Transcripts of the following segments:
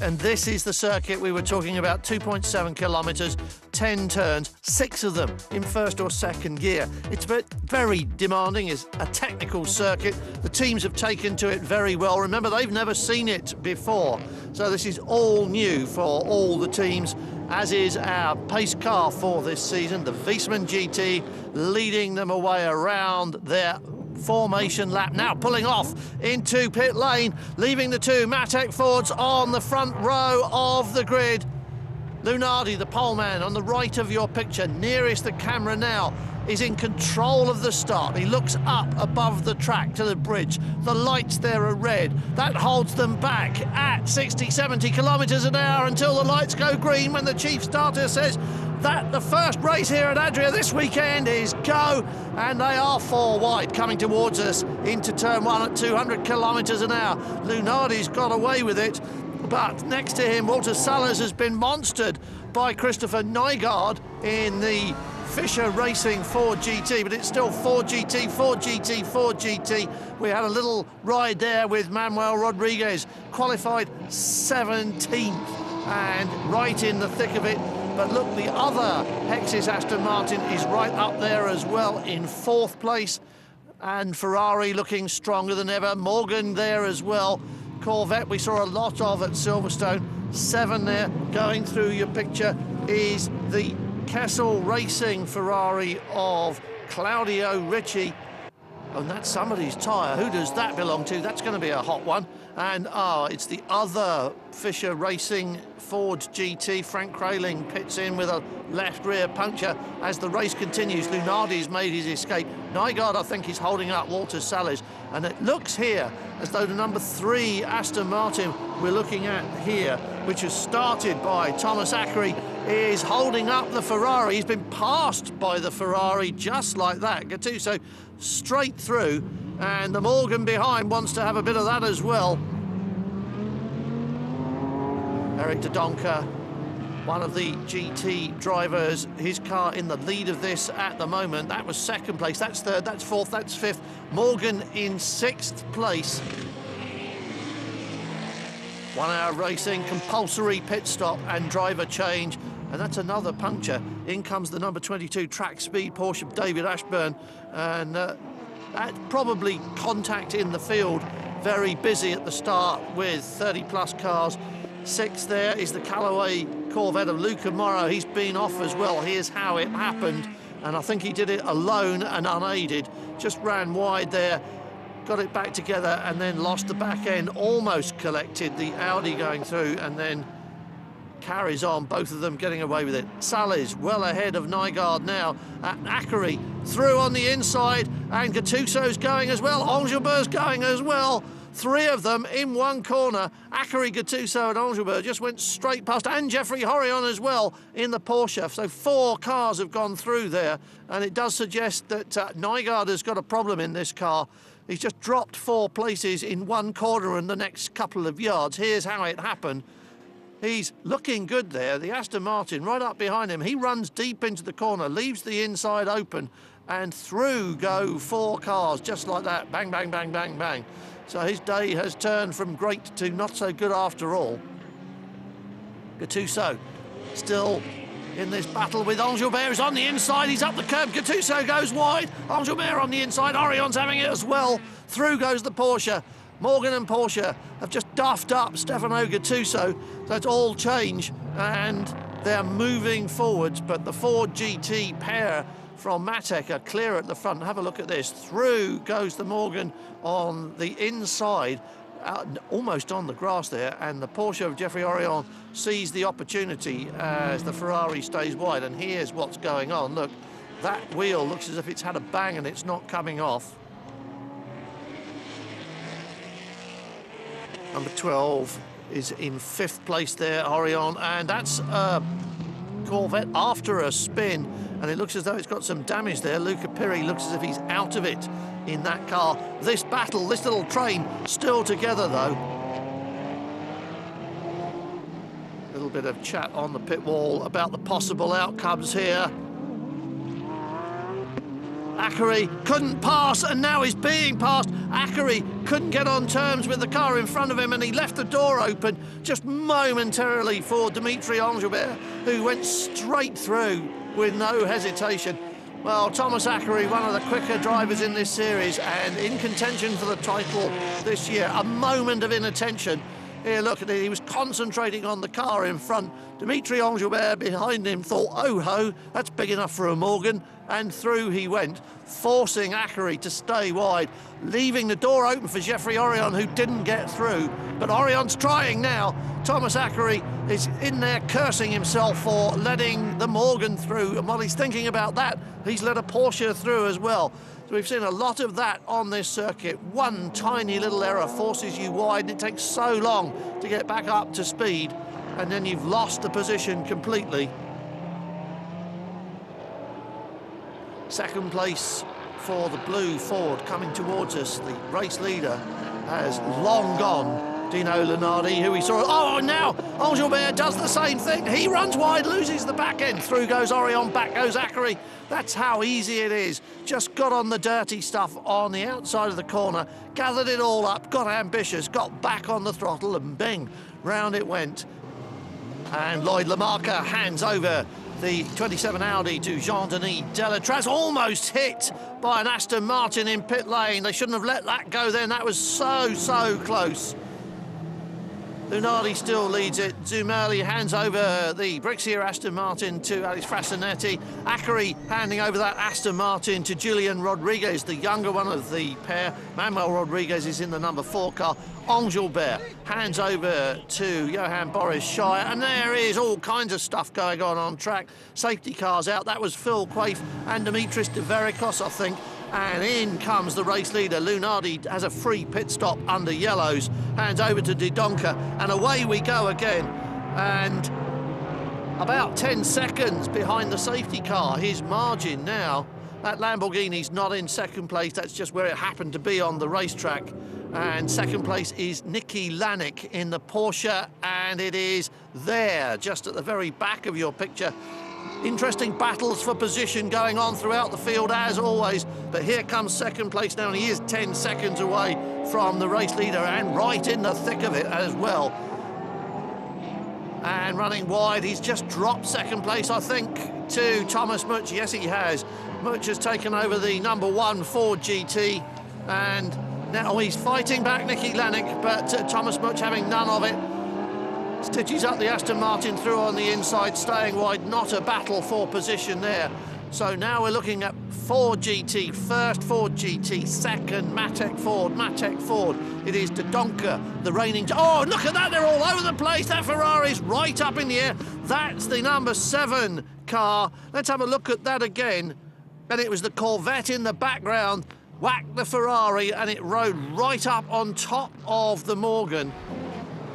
And this is the circuit we were talking about, 2.7 kilometres, 10 turns, 6 of them in first or second gear. It's very demanding. It's a technical circuit. The teams have taken to it very well. Remember, they've never seen it before. So this is all new for all the teams, as is our pace car for this season, the Wiesmann GT, leading them away around their formation lap, now pulling off into pit lane, leaving the two Matek Fords on the front row of the grid. Lunardi, the poleman on the right of your picture, nearest the camera now, is in control of the start. He looks up above the track to the bridge. The lights there are red. That holds them back at 60, 70 kilometres an hour until the lights go green when the chief starter says that the first race here at Adria this weekend is go, and they are 4 wide coming towards us into turn 1 at 200 kilometres an hour. Lunardi's got away with it, but next to him, Walter Sellers has been monstered by Christopher Nygaard in the Fisher Racing Ford GT, but it's still Ford GT, Ford GT, Ford GT. We had a little ride there with Manuel Rodriguez, qualified 17th and right in the thick of it. But look, the other Hexis Aston Martin is right up there as well in 4th place, and Ferrari looking stronger than ever. Morgan there as well. Corvette we saw a lot of at Silverstone. 7 there. Going through your picture is the Kessel Racing Ferrari of Claudio Ricci. And that's somebody's tyre. Who does that belong to? That's going to be a hot one. And it's the other Fisher Racing Ford GT. Frank Kraling pits in with a left rear puncture as the race continues. Lunardi's made his escape. Nygaard, I think, is holding up Walter Sellers. And it looks here as though the number 3 Aston Martin we're looking at here, which is started by Thomas Ackery, is holding up the Ferrari. He's been passed by the Ferrari just like that. Gattuso straight through, and the Morgan behind wants to have a bit of that as well. Eric de Donker, one of the GT drivers, his car in the lead of this at the moment. That was 2nd place, that's 3rd, that's 4th, that's 5th. Morgan in 6th place. 1 hour racing, compulsory pit stop and driver change. And that's another puncture. In comes the number 22 track speed Porsche of David Ashburn. And that probably contact in the field. Very busy at the start with 30+ cars. 6th there is the Callaway Corvette of Luca Morrow. He's been off as well. Here's how it happened. And I think he did it alone and unaided. Just ran wide there. Got it back together and then lost the back end. Almost collected the Audi going through and then carries on, both of them getting away with it. Salles well ahead of Nygaard now. Ackery through on the inside, and Gattuso's going as well. Angelbert's going as well. 3 of them in one corner. Ackery, Gattuso and Angelbert just went straight past, and Jeffrey Horion as well in the Porsche. So 4 cars have gone through there, and it does suggest that Nygaard has got a problem in this car. He's just dropped 4 places in one corner and the next couple of yards. Here's how it happened. He's looking good there. The Aston Martin right up behind him. He runs deep into the corner, leaves the inside open, and through go 4 cars just like that. Bang, bang, bang, bang, bang. So his day has turned from great to not so good after all. Gattuso still in this battle with Angelbert, is on the inside. He's up the curb. Gattuso goes wide. Angelbert on the inside. Orion's having it as well. Through goes the Porsche. Morgan and Porsche have just duffed up Stefano Gattuso. So it's all change, and they're moving forwards. But the Ford GT pair from Matek are clear at the front. Have a look at this. Through goes the Morgan on the inside, almost on the grass there, and the Porsche of Jeffrey Orion sees the opportunity as the Ferrari stays wide. And here's what's going on. Look, that wheel looks as if it's had a bang and it's not coming off. Number 12 is in 5th place there, Orion, and that's a Corvette after a spin, and it looks as though it's got some damage there. Luca Piri looks as if he's out of it in that car. This battle, this little train, still together though. A little bit of chat on the pit wall about the possible outcomes here. Ackery couldn't pass, and now he's being passed. Ackery couldn't get on terms with the car in front of him, and he left the door open just momentarily for Dimitri Engelbert, who went straight through with no hesitation. Well, Thomas Ackery, one of the quicker drivers in this series and in contention for the title this year. A moment of inattention. Here, look at it. He was concentrating on the car in front. Dimitri Engelbert behind him thought, oh ho, that's big enough for a Morgan. And through he went, forcing Ackery to stay wide, leaving the door open for Geoffrey Orion, who didn't get through. But Orion's trying now. Thomas Ackery is in there cursing himself for letting the Morgan through. And while he's thinking about that, he's let a Porsche through as well. So we've seen a lot of that on this circuit. One tiny little error forces you wide, and it takes so long to get back up to speed, and then you've lost the position completely. Second place for the blue Ford coming towards us. The race leader has long gone. Dino Lunardi, who we saw. Oh, now Engelbert does the same thing. He runs wide, loses the back end. Through goes Orion, back goes Ackery. That's how easy it is. Just got on the dirty stuff on the outside of the corner, gathered it all up, got ambitious, got back on the throttle, and bing, round it went. And Lloyd Lamarca hands over the 27 Audi to Jean-Denis Delatraz, almost hit by an Aston Martin in pit lane. They shouldn't have let that go then. That was so close. Lunardi still leads it. Zumeli hands over the Brixia Aston Martin to Alex Frasinetti. Ackery handing over that Aston Martin to Julian Rodriguez, the younger one of the pair. Manuel Rodriguez is in the number 4 car. Engelbert hands over to Johan Boris Shire, and there is all kinds of stuff going on track. Safety cars out. That was Phil Quaife and Dimitris de Verikos, I think. And in comes the race leader. Lunardi has a free pit stop under yellows, hands over to De Donker, and away we go again. And about 10 seconds behind the safety car, his margin now. That Lamborghini's not in second place, that's just where it happened to be on the racetrack. And second place is Nicky Lanik in the Porsche, and it is there, just at the very back of your picture. Interesting battles for position going on throughout the field as always, but here comes second place now, and he is 10 seconds away from the race leader and right in the thick of it as well. And running wide, he's just dropped second place, I think, to Thomas Much. Yes, he has. Much has taken over the number 1 Ford GT, and now he's fighting back Nicky Lanik, but Thomas Much having none of it. Stitches up the Aston Martin through on the inside, staying wide. Not a battle for position there. So now we're looking at Ford GT, first Ford GT, second Matek Ford. It is De Donker, the reigning... Oh, look at that, they're all over the place. That Ferrari's right up in the air. That's the number 7 car. Let's have a look at that again. And it was the Corvette in the background, whacked the Ferrari, and it rode right up on top of the Morgan.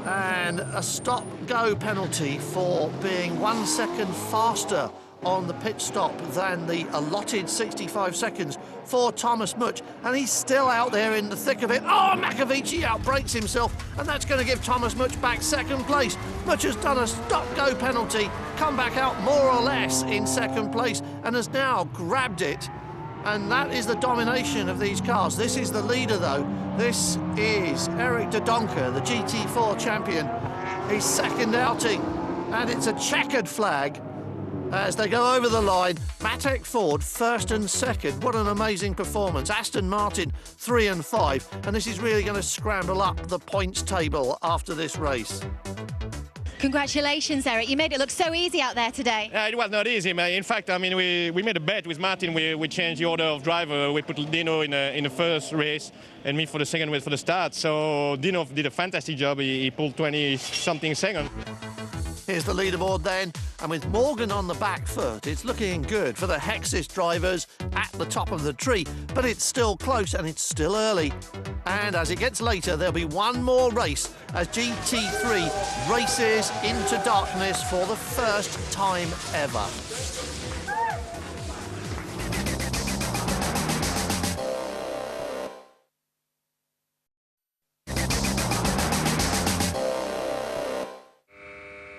And a stop-go penalty for being 1 second faster on the pit stop than the allotted 65 seconds for Thomas Much, and he's still out there in the thick of it. Oh, Makovici outbrakes himself, and that's going to give Thomas Much back second place. Much has done a stop-go penalty, come back out more or less in second place, and has now grabbed it. And that is the domination of these cars. This is the leader, though. This is Eric De Donker, the GT4 champion. His second outing, and it's a checkered flag as they go over the line. Matek Ford, first and second. What an amazing performance. Aston Martin, 3 and 5. And this is really going to scramble up the points table after this race. Congratulations, Eric. You made it look so easy out there today. It was not easy, man. In fact, I mean, we made a bet with Martin. We changed the order of driver. We put Dino in the first race and me for the second race for the start. So Dino did a fantastic job. He pulled 20-something seconds. Here's the leaderboard then, and with Morgan on the back foot, it's looking good for the Hexis drivers at the top of the tree, but it's still close and it's still early. And as it gets later, there'll be one more race as GT3 races into darkness for the first time ever.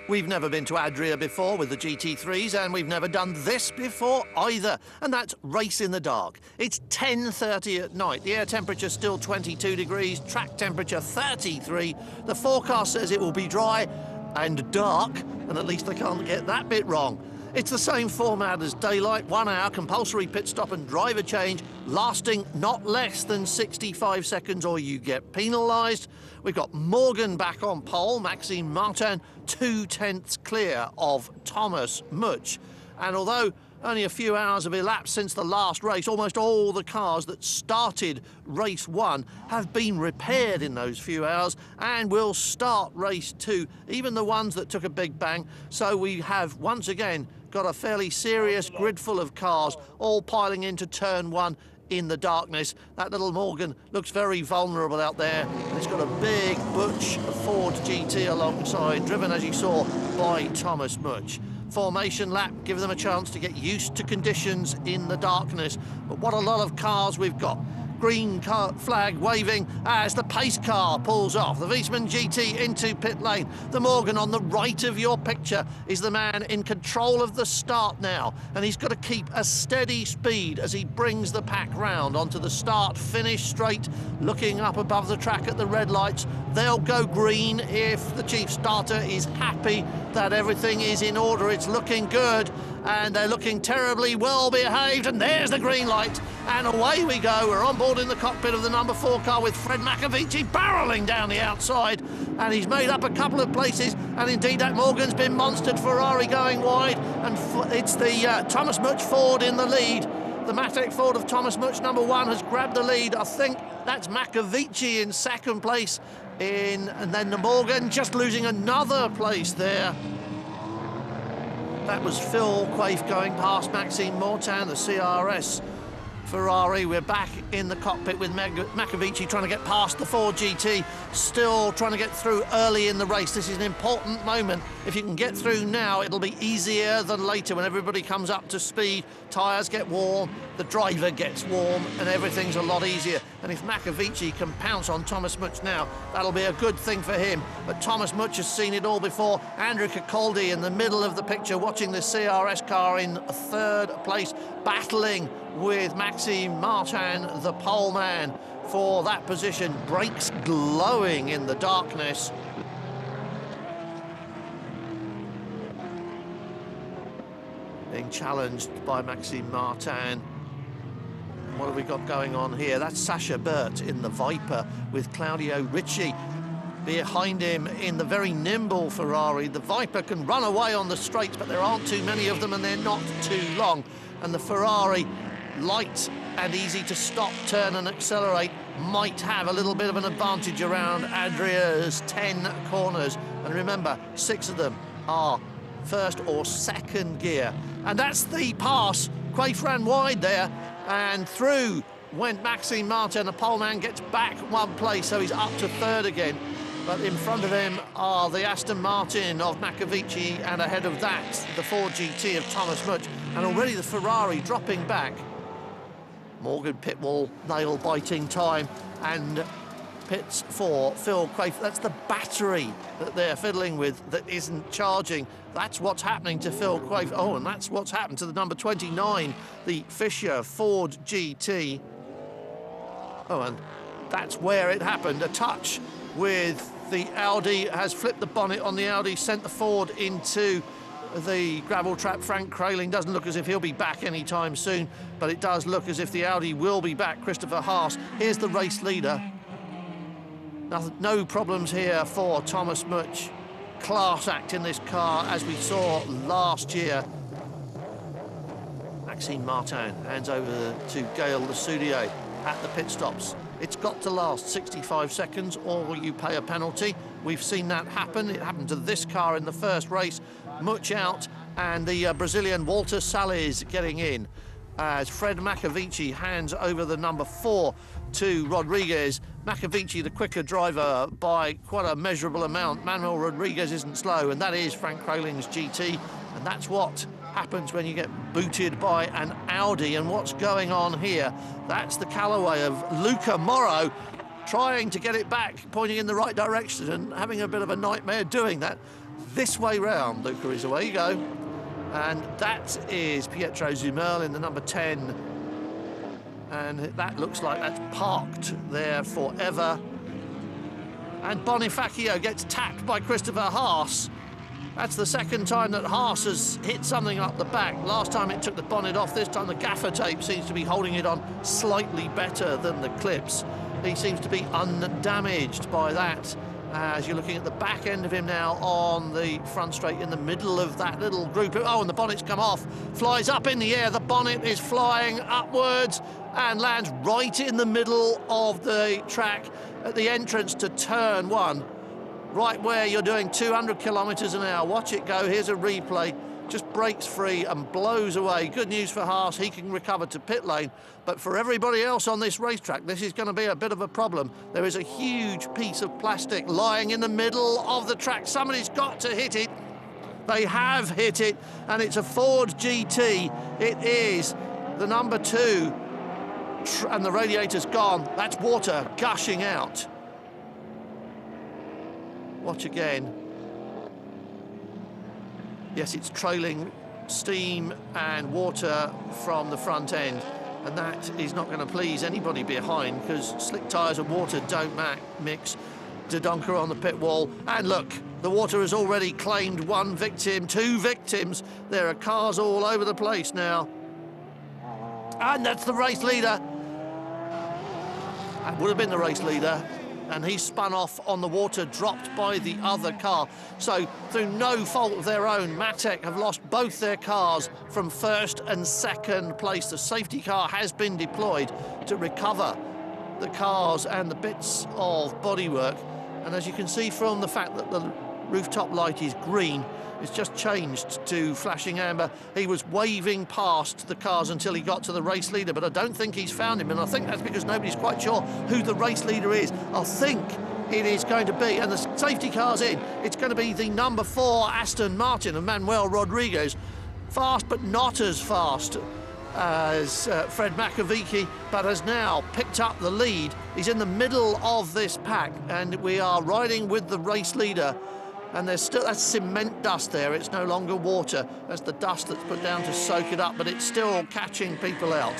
We've never been to Adria before with the GT3s, and we've never done this before either, and that's race in the dark. It's 10:30 at night. The air temperature's still 22 degrees, track temperature 33. The forecast says it will be dry and dark, and at least they can't get that bit wrong. It's the same format as daylight, 1 hour, compulsory pit stop and driver change, lasting not less than 65 seconds or you get penalised. We've got Morgan back on pole, Maxime Martin 2/10 clear of Thomas Much. And although only a few hours have elapsed since the last race, almost all the cars that started race 1 have been repaired in those few hours and will start race 2, even the ones that took a big bang. So we have once again got a fairly serious grid full of cars all piling into turn 1 in the darkness. That little Morgan looks very vulnerable out there. It's got a big Butch Ford GT alongside, driven as you saw by Thomas Much. Formation lap, give them a chance to get used to conditions in the darkness. But what a lot of cars we've got. Green car flag waving as the pace car pulls off. The Wiesmann GT into pit lane. The Morgan on the right of your picture is the man in control of the start now, and he's got to keep a steady speed as he brings the pack round onto the start-finish straight, looking up above the track at the red lights. They'll go green if the chief starter is happy that everything is in order. It's looking good, and they're looking terribly well behaved, and there's the green light, and away we go. We're on board in the cockpit of the number 4 car with Fred McAvici barrelling down the outside, and he's made up a couple of places, and indeed that Morgan's been monstered. Ferrari going wide, and it's the Thomas Much Ford in the lead. The Matic Ford of Thomas Much, number 1, has grabbed the lead. I think that's McAvici in second place, and then the Morgan just losing another place there. That was Phil Quaife going past Maxime Martin, the CRS Ferrari. We're back in the cockpit with McAvici trying to get past the Ford GT, still trying to get through early in the race. This is an important moment. If you can get through now, it'll be easier than later when everybody comes up to speed. Tyres get warm, the driver gets warm, and everything's a lot easier. And if McAvici can pounce on Thomas Much now, that'll be a good thing for him. But Thomas Much has seen it all before. Andrew Cicaldi in the middle of the picture, watching the CRS car in third place, battling with Maxime Martin, the pole man, for that position. Brakes glowing in the darkness. Being challenged by Maxime Martin. What have we got going on here? That's Sasha Burt in the Viper with Claudio Ricci behind him in the very nimble Ferrari. The Viper can run away on the straights, but there aren't too many of them and they're not too long. And the Ferrari, light and easy to stop, turn and accelerate, might have a little bit of an advantage around Adria's 10 corners. And remember, 6 of them are first or second gear. And that's the pass. Quaife ran wide there, and through went Maxime Martin. The poleman gets back 1 place, so he's up to third again. But in front of him are the Aston Martin of McAvici, and ahead of that, the Ford GT of Thomas Much. And already the Ferrari dropping back. Morgan pit wall, nail-biting time, and pits for Phil Quaife. That's the battery that they're fiddling with that isn't charging. That's what's happening to Phil Quaife. Oh, and that's what's happened to the number 29, the Fisher Ford GT. Oh, and that's where it happened. A touch with the Audi has flipped the bonnet on the Audi, sent the Ford into the gravel trap. Frank Kraling doesn't look as if he'll be back anytime soon, but it does look as if the Audi will be back. Christopher Haas, here's the race leader. No problems here for Thomas Much. Class act in this car, as we saw last year. Maxime Martin hands over to Gail Lesoudier at the pit stops. It's got to last 65 seconds or you pay a penalty. We've seen that happen. It happened to this car in the first race. Much out, and the Brazilian Walter Salles getting in as Fred McAvici hands over the number 4 to Rodriguez. McAvici, the quicker driver by quite a measurable amount. Manuel Rodriguez isn't slow, and that is Frank Kraling's GT, and that's what happens when you get booted by an Audi. And what's going on here? That's the Callaway of Luca Morro trying to get it back, pointing in the right direction and having a bit of a nightmare doing that. this way round, Luca, is away you go. And that is Pietro Zumel in the number 10. And that looks like that's parked there forever. And Bonifacio gets tapped by Christopher Haas. That's the second time that Haas has hit something up the back. Last time it took the bonnet off, this time the gaffer tape seems to be holding it on slightly better than the clips. He seems to be undamaged by that. As you're looking at the back end of him now on the front straight in the middle of that little group. Oh, and the bonnet's come off, flies up in the air. The bonnet is flying upwards and lands right in the middle of the track at the entrance to turn 1. Right where you're doing 200 kilometres an hour. Watch it go. Here's a replay. Just breaks free and blows away. Good news for Haas. He can recover to pit lane. But for everybody else on this racetrack, this is going to be a bit of a problem. There is a huge piece of plastic lying in the middle of the track. Somebody's got to hit it. They have hit it, and it's a Ford GT. It is the number 2, and the radiator's gone. That's water gushing out. Watch again. Yes, it's trailing steam and water from the front end, and that is not going to please anybody behind, because slick tyres and water don't mix. De Donker on the pit wall, and look, the water has already claimed 1 victim, 2 victims. There are cars all over the place now, and that's the race leader. That would have been the race leader, and he spun off on the water, dropped by the other car. So through no fault of their own, Matek have lost both their cars from first and second place. The safety car has been deployed to recover the cars and the bits of bodywork. And as you can see from the fact that the rooftop light is green, it's just changed to flashing amber. He was waving past the cars until he got to the race leader, but I don't think he's found him, and I think that's because nobody's quite sure who the race leader is. I think it is going to be, and the safety car's in, it's going to be the number 4 Aston Martin of Manuel Rodriguez. Fast, but not as fast as Fred Makovici, but has now picked up the lead. He's in the middle of this pack, and we are riding with the race leader. And there's still that cement dust there. It's no longer water. That's the dust that's put down to soak it up, but it's still catching people out.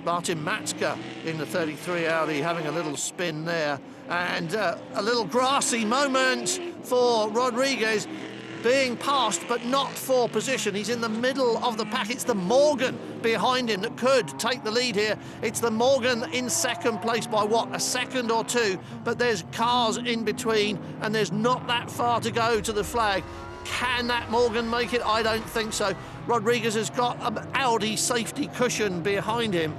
Martin Matzka in the 33 Audi having a little spin there. And a little grassy moment for Rodriguez, being passed but not for position. He's in the middle of the pack. It's the Morgan behind him that could take the lead here. It's the Morgan in second place by what, a second or 2, but there's cars in between and there's not that far to go to the flag. Can that Morgan make it? I don't think so. Rodriguez has got an Audi safety cushion behind him.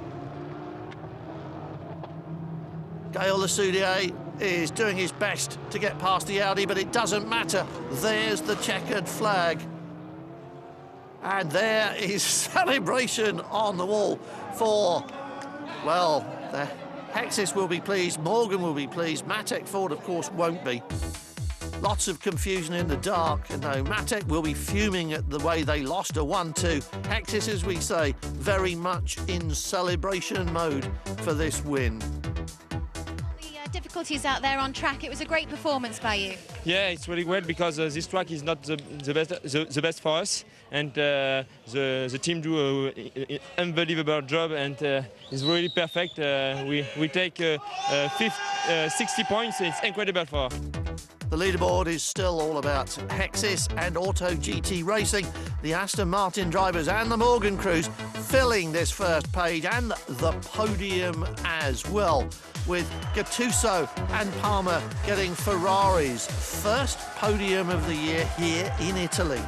Gaël Lesoudier is doing his best to get past the Audi, but it doesn't matter. There's the checkered flag. And there is celebration on the wall for, well, the Hexis will be pleased, Morgan will be pleased, Matek Ford, of course, won't be. Lots of confusion in the dark. No, Matek will be fuming at the way they lost a 1-2. Hexis, as we say, very much in celebration mode for this win. Difficulties out there on track. It was a great performance by you. Yeah, it's really well because this track is not the best for us, and the team do an unbelievable job, and it's really perfect. We take 60 points. It's incredible for us. The leaderboard is still all about Hexis and Auto GT Racing. The Aston Martin drivers and the Morgan crews filling this first page, and the podium as well, with Gattuso and Palmer getting Ferrari's first podium of the year here in Italy.